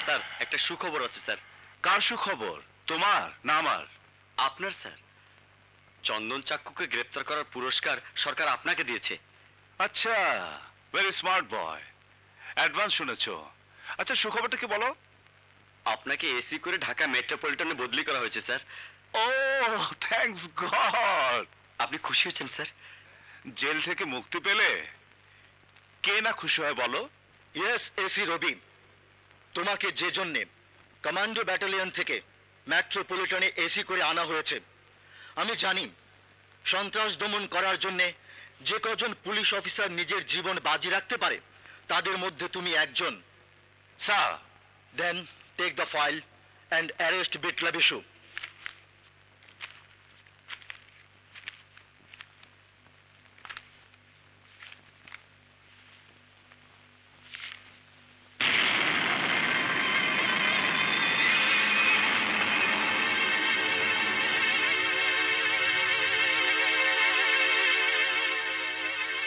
Sir একটা সুখবর আছে স্যার। কার সুখবর, তোমার না আমার? আপনার স্যার। চন্দন চাক্কুকে গ্রেপ্তার করার পুরস্কার সরকার আপনাকে দিয়েছে। আচ্ছা, ভেরি স্মার্ট বয়, অ্যাডভান্স শুনেছো। আচ্ছা সুখবরটা কি বলো? আপনাকে এসি করে ঢাকা মেট্রোপলিটনে বদলি করা হয়েছে স্যার। ও থ্যাঙ্কস গড। আপনি খুশি হয়েছেন স্যার? জেল থেকে মুক্তি পেলে কে না খুশি হয় বলো? ইয়েস এসি রবি, তোমাকে যে জন্যে কমান্ডো ব্যাটালিয়ন থেকে মেট্রোপলিটনে এসি করে আনা হয়েছে আমি জানি। সন্ত্রাস দমন করার জন্যে যে কজন পুলিশ অফিসার নিজের জীবন বাজি রাখতে পারে তাদের মধ্যে তুমি একজন। Sir, then take the file and arrest Bitla Bishu.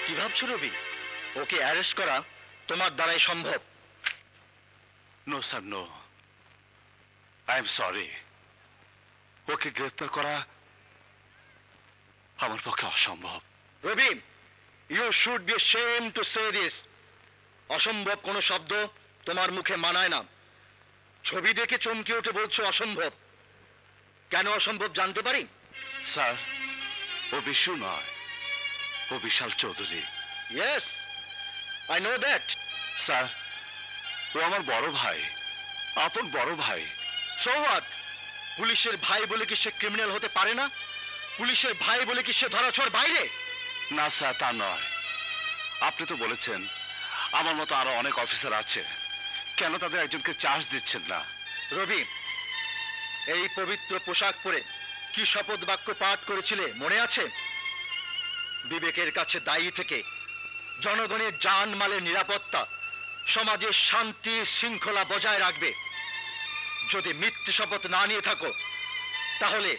কি ভাবছো রবি? ওকে অ্যারেস্ট করা তোমার দ্বারাই সম্ভব? No sir, no, I am sorry. ওকে গ্রেফতার করা আমার পক্ষে অসম্ভব। Robi, you should be ashamed to say this. অসম্ভব কোনো শব্দ তোমার মুখে মানায় না। ছবি দেখে চমকে উঠে বলছো অসম্ভব। কেন অসম্ভব জানতে পারি? স্যার, ও বিশু নয়, ও Bishal Chowdhury. Yes, I know that. Sir, ও আমার বড় ভাই, আপন বড় ভাই। So what? পুলিশের ভাই বলে কি সে ক্রিমিনাল হতে পারে না? পুলিশের ভাই বলে কি সে ধরাছোঁয়ার বাইরে? না স্যার, তা নয়। আপনি তো বলেছেন আমার মতো আরো অনেক অফিসার আছে, কেন তাদের একজনকে চার্জ দিচ্ছেন না? রবি, এই পবিত্র পোশাক পরে কি শপথ বাক্য পাঠ করেছিলে মনে আছে? বিবেকের কাছে দায়ী থেকে জনগণের জান মালের নিরাপত্তা, সমাজের শান্তি শৃঙ্খলা বজায় রাখবে। যদি মিথ্যে শপথ না নিয়ে থাকো তাহলে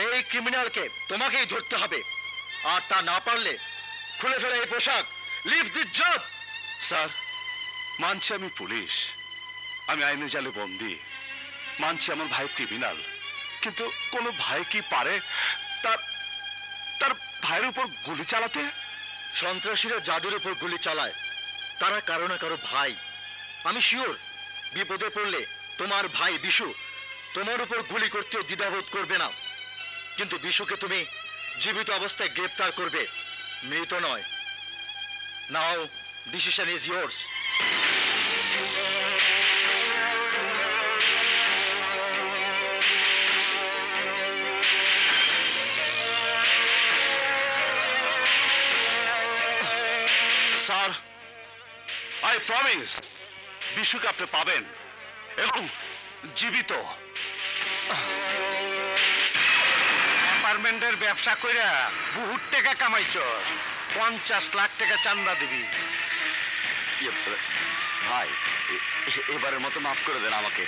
এই ক্রিমিনালকে তোমাকেই ধরতে হবে। আর তা না পারলে খুলে ফেলে এই পোশাক। Leave this job. স্যার, মানছি আমি পুলিশ, আমি আইনের জালে বন্দী, মানছি আমার ভাই ক্রিমিনাল, কিন্তু কোন ভাই কি পারে তার তার ভাইয়ের উপর গুলি চালাতে? সন্ত্রাসীরা যাদের উপর গুলি চালায় তারা কারো না কারো ভাই। আমি শিওর বিপদে পড়লে তোমার ভাই বিশু তোমার উপর গুলি করতেও দ্বিধাবোধ করবে না। কিন্তু বিশুকে তুমি জীবিত অবস্থায় গ্রেফতার করবে, মৃত নয়। Now decision is yours. Sir, I promise বিশুকে আপনি পাবেন এবং জীবিত। অ্যাপার্টমেন্টের ব্যবসা কইরা বহুত টাকা কামাইছ, 50 লাখ টাকা চান্দা দিবি। ভাই এবারের মতো মাফ করে দেন আমাকে,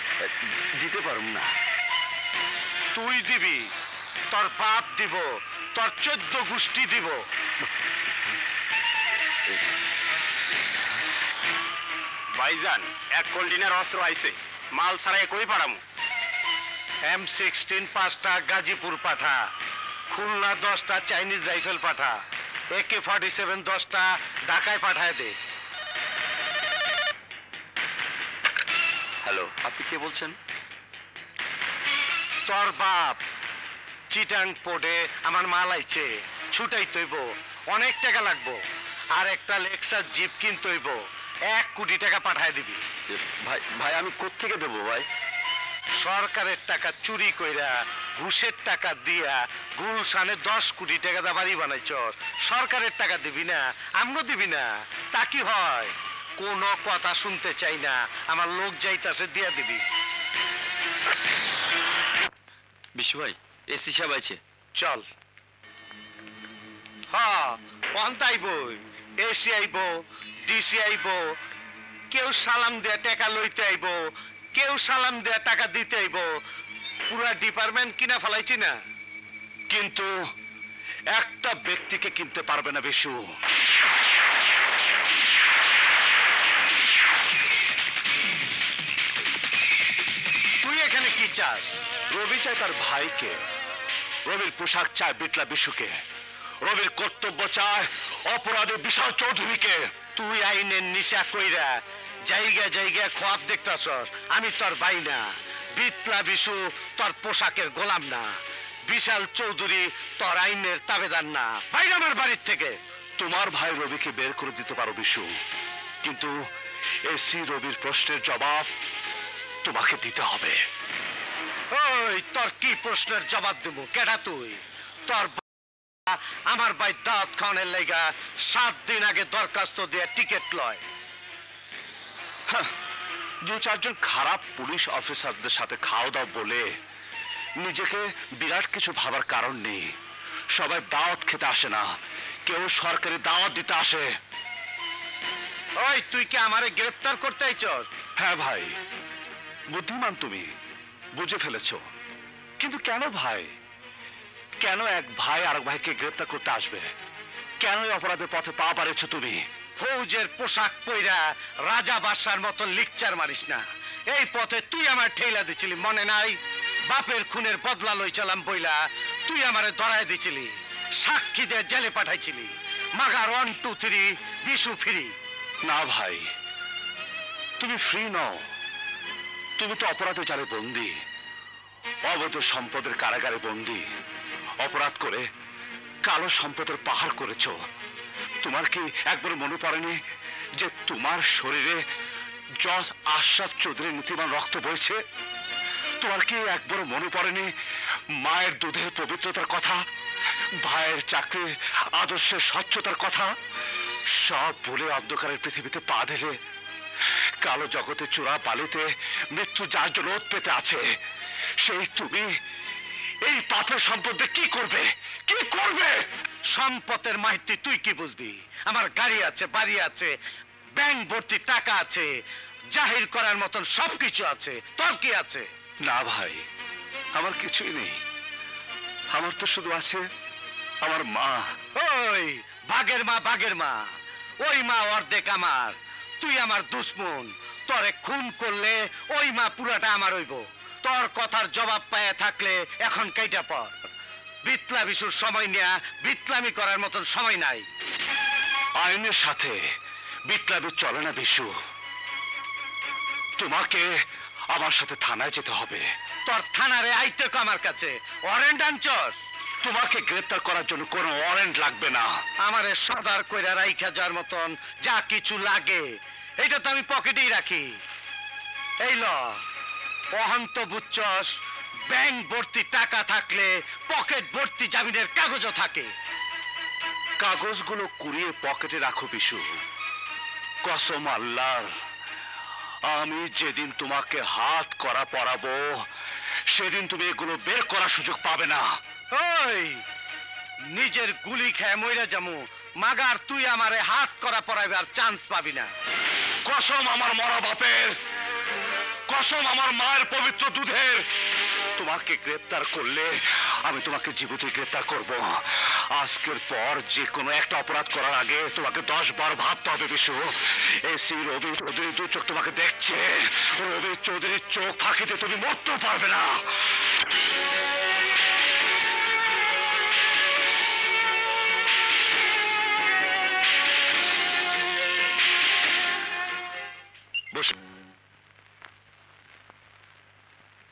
দিতে পারুম না। তুই দিবি, তোর বাপ দিব, তোর 14 গোষ্ঠী দিব। ভাইজান, এক কন্টেনার অস্ত্র আইছে। মাল ছাড়াই কই পাঠামু? M16 5টা গাজীপুর পাঠা, খুলনা 10টা চাইনিজ রাইফেল পাঠা, AK-47 10টা ঢাকায় পাঠায় দে। হ্যালো, আপনি কে বলছেন? তোর বাপ চিটাং পোর্টে আমার মাল আইছে, ছুটাই তৈব, অনেক টাকা লাগবো। আর একটা লেক্সাস জিপ কিনতে হইব, 1 কোটি টাকা পাঠায় দিবি। ভাই ভাই আমি কোত্থেকে দেবো ভাই? সরকারের টাকা চুরি কইরা ঘুষের টাকা দিয়া গুলশানে 10 কোটি টাকা দা বাড়ি বানাইছ। সরকারের টাকা দিবি না, আমিও দিবি না, তা কি হয়? কোনো কথা শুনতে চাই না, আমার লোক যাইতাছে দিয়া দিবি। বিশু ভাই, এসি সাহেব আইছে। চল। হ্যাঁ, পন্থাই বই, এসি আইব, ডিসি আইব, কেউ সালাম দেয়া টাকা লইতে আইব, কেউ সালাম দেয়া টাকা দিতে আইব। পুরা ডিপার্টমেন্ট কিনা ফেলাইছি না। কিন্তু একটা ব্যক্তিকে কিনতে পারবে না বিশু। তুই এখানে কি চাস? রবি চায় তার ভাইকে, রবির পোশাক চায় বিটলা বিশুকে, রবির কর্তব্য চায় অপরাধী বিশাল চৌধুরীকে। তুই আইনের নিশা কইরা জায়গা জায়গা খোয়াব দেখতাছস। আমি তোর ভাই না, বিটলা বিশু তোর পোশাকের গোলাম না, বিশাল চৌধুরী তোর আইনের তাবেদার না। বাইরে আমার বাড়ির থেকে। তোমার ভাই রবিকে বের করে দিতে পারো বিশু, কিন্তু এসি রবির প্রশ্নের জবাব তোমাকে দিতে হবে। ওই তোর কি প্রশ্নের জবাব দেব? কেডা তুই? তোর আমার ভাই দাঁত খাওয়ানোর লাইগা 7 দিন আগে দরখাস্ত দিয়ে টিকিট লয়। হ্যাঁ, 2-4 জন খারাপ পুলিশ অফিসারদের সাথে খাওয়া দাওয়া বলে নিজেকে বিরাট কিছু ভাবার কারণ নেই। সবাই দাওয়াত খেতে আসে না, কেউ সরকারি দাওয়াত দিতে আসে। ওই তুই কি আমারে গ্রেফতার করতে আইছস? হ্যাঁ ভাই, বুদ্ধিমান তুমি, বুঝে ফেলেছো। কিন্তু কেন ভাই? কেন এক ভাই আরেক ভাইকে গ্রেফতার করতে আসবে? কেন এই অপরাধের পথে পা বাড়িয়েছো তুমি? ফৌজের পোশাক পইরা রাজা বাদশার মতো লিকচার মারিস না। এই পথে তুই আমার ঠেলা দিছিলি, মনে নাই? বাপের খুনের বদলা লইছিলাম বইলা তুই আমারে ধরায় দিছিলি, সাক্ষী দিয়ে জেলে পাঠাইছিলি। মাগার 1 2 3 বিশু ফ্রি। না ভাই, তুমি ফ্রি নও, তুমি তো অপরাধের জালে বন্দী, অবৈধ সম্পদের কারাগারে বন্দী। অপরাধ করে কালো সম্পদের পাহাড় করেছো। তোমার কি একবার মনে পড়েনি যে তোমার শরীরে জজ আশরাফ চৌধুরীর নীতিমান রক্ত বইছে? তোমার কি একবার মনে পড়েনি মায়ের দুধের পবিত্রতার কথা, ভাইয়ের চাকরির আদর্শের স্বচ্ছতার কথা? সব ভুলে অন্ধকারের পৃথিবীতে পা দিলে। কালো জগতে চূড়া বালিতে মৃত্যু যার জন্য ওত পেতে আছে, সেই তুমি এই পাপের সম্পদে কি করবে? কি করবে? সম্পদের মাহিতি তুই কি বুঝবি? আমার গাড়ি আছে, বাড়ি আছে, ব্যাংক ভর্তি টাকা আছে, জাহির করার মতন সবকিছু আছে। তোর কি আছে? না ভাই, আমার কিছুই নেই। আমার তো শুধু আছে আমার মা। ওই বাঘের মা, বাঘের মা, ওই মা অর্ধেক আমার। তুই আমার দুশ্মন, তোরে খুন করলে ওই মা পুরাটা আমার হইব। তোর কথার জবাব পায়ে থাকলে এখন কেইটা পর। বিটলা বিশুর সময় নেয়া বিটলামি করার মতন সময় নাই। আইনের সাথে বিপ্লবী চলে না বিশু। তোমাকে আমার সাথে থানায় যেতে হবে। তোর থানারে আইতে কো আমার কাছে? ওয়ারেন্ট আনছস? তোমাকে গ্রেফতার করার জন্য কোনো ওয়ারেন্ট লাগবে না। আমারে সদার কইরা রাইখা যাওয়ার মতন যা কিছু লাগে এটা তো আমি পকেটেই রাখি। এই ল, অহন্ত বুঝছস, ব্যাংক ভর্তি টাকা থাকলে পকেট ভর্তি জামিনের কাগজও থাকে। কাগজগুলো কুড়িয়ে পকেটে রাখো বিশু। কসম আল্লাহর, আমি যেদিন তোমাকে হাত করা পরাবো সেদিন তুমি এগুলো বের করার সুযোগ পাবে না। ওই নিজের গুলি খেয়ে মইরা যামু, মাগার তুই আমারে হাত করা পরাইবার চান্স পাবি না। কসম আমার মরা বাপের, কসম আমার মায়ের পবিত্র দুধের, তোমাকে গ্রেপ্তার করলে আমি তোমাকে জীবিত গ্রেপ্তার করব। আজকের পর যে কোনো একটা অপরাধ করার আগে তোমাকে 10 বার ভাবতে হবে বিশু। এসি রবি চৌধুরী দু চোখ তোমাকে দেখছে। রবি চৌধুরীর চোখ ফাঁকিতে তুমি মরতেও পারবে না। বসে